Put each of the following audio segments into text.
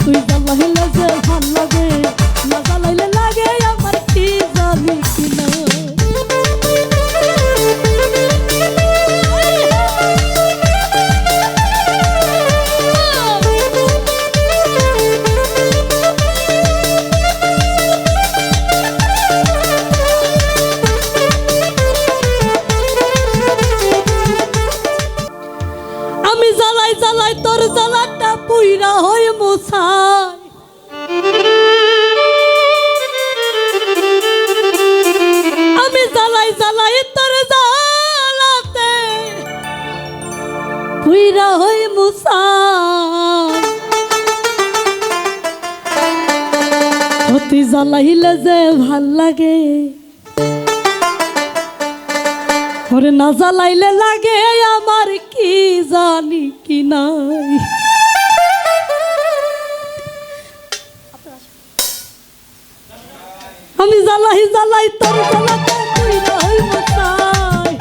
তুই জ্বালাইলে যে ভাল লাগে, না জ্বালাইলে লাগে আমার কি জানি কিনা। আমি জ্বালাই জ্বালাই তোর জ্বালাটা পুইরা হয়ে মোছাই, আমি জ্বালাই জ্বালাই তোর জ্বালাতে পুইরা হয়ে মোছাই। অতি জ্বালাইলে যে ভাল লাগে, ওরে না জ্বালাইলে লাগে আমার কি জানি কি নাই। আমি জ্বালাই জ্বালাই তোর জ্বালাতে পুইরা হই মোছাই,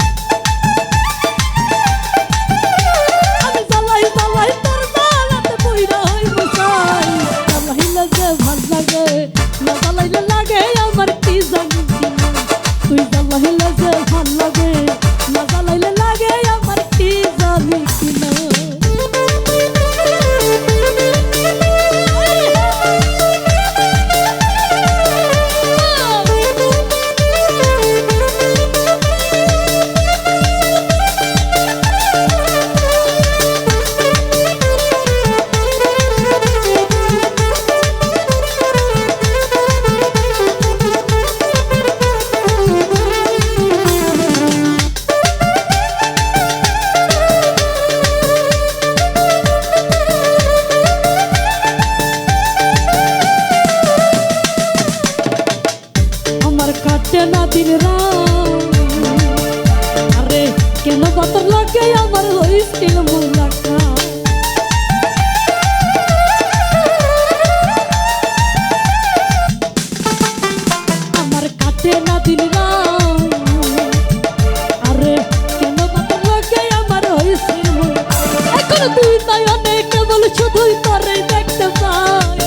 আমি জ্বালাই জ্বালাই তোর জ্বালাতে পুইরা হই মোছাই। জ্বালাইলে যে ভাল লাগে, না জ্বালাইলে লাগে আমার কি জানি কি নাই। তুই জ্বালাইলে যে ভাল লাগে, না জ্বালাইলে লাগে আমার কি জানি কি নাই। কাটে না দিন রাত, আরে কেন পাতর লাগে আমার হইছিল মুলাকাত। আমার কাটে না দিন রাত, আরে কেন পাতর লাগে আমার হইছিল মুলাকাত। এখন তুই তাই অনেক কেবল শুধুই তোরে দেখতে পাই,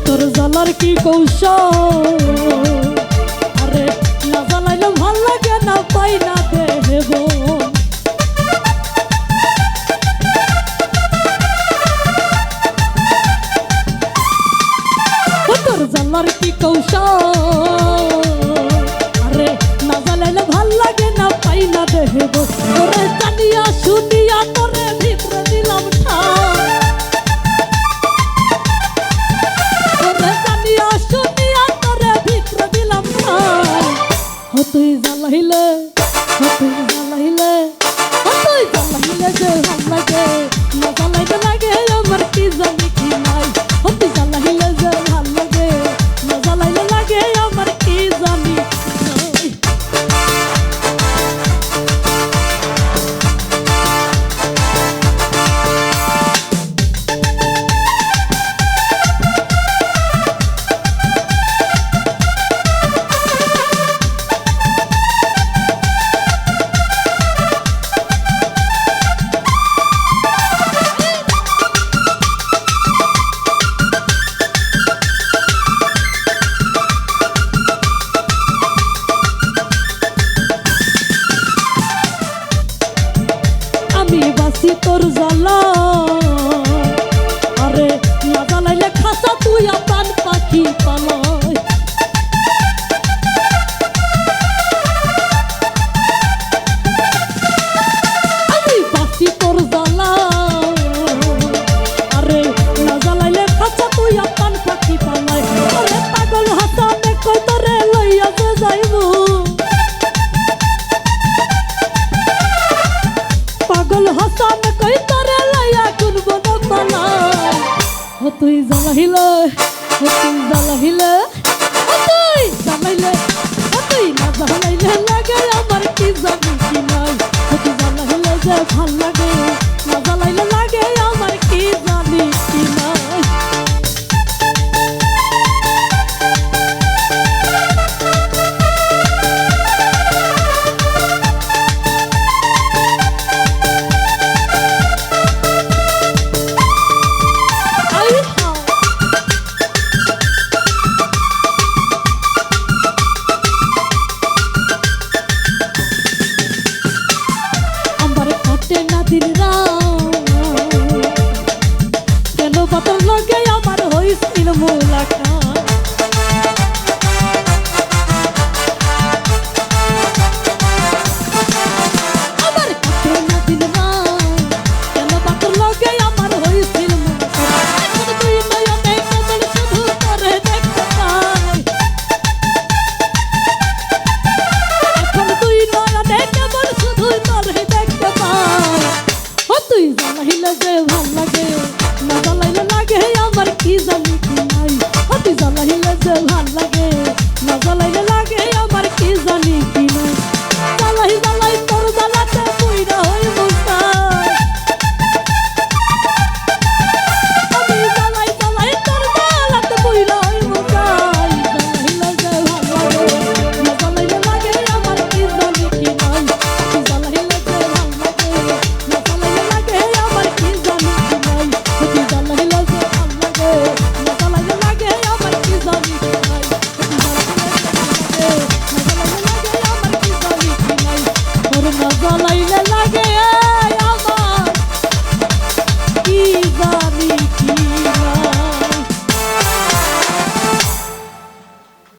তোর জ্বালার কি কৌশল, আরে না জ্বালাইলে ভাল লাগে না পাই না দেব। তোর জ্বালার কি কৌশল, আরে না জ্বালাইলে ভাল লাগে না পাই না দেব। তোরে জানিয়া শুনিয়া তোরে ভিতরে দিলাম ঠাই, তুই জ্বালাইলে, তুই জ্বালাইলে, তুই জ্বালাইলে যে ভাল লাগে, না জ্বালাইতে লাগে আমার কি জানি কি নাই। তুই জ্বালাইলে যে ভাল লাগে, না জ্বালাইলে লাগে আমার কি জানি কি নাই। বাসি তোর জ্বালা, আরে না জ্বালাইলে খাসা তুই প্রাণ পাখি পালায়। তুই জ্বালাইলে তুই না জ্বালাইলে লাগে আমার কি জানি কি নাই তুই জ্বালাইলে যে ভাল লাগে না জ্বালাইলে লাগে আমার কি জানি কি নাই দিন রাত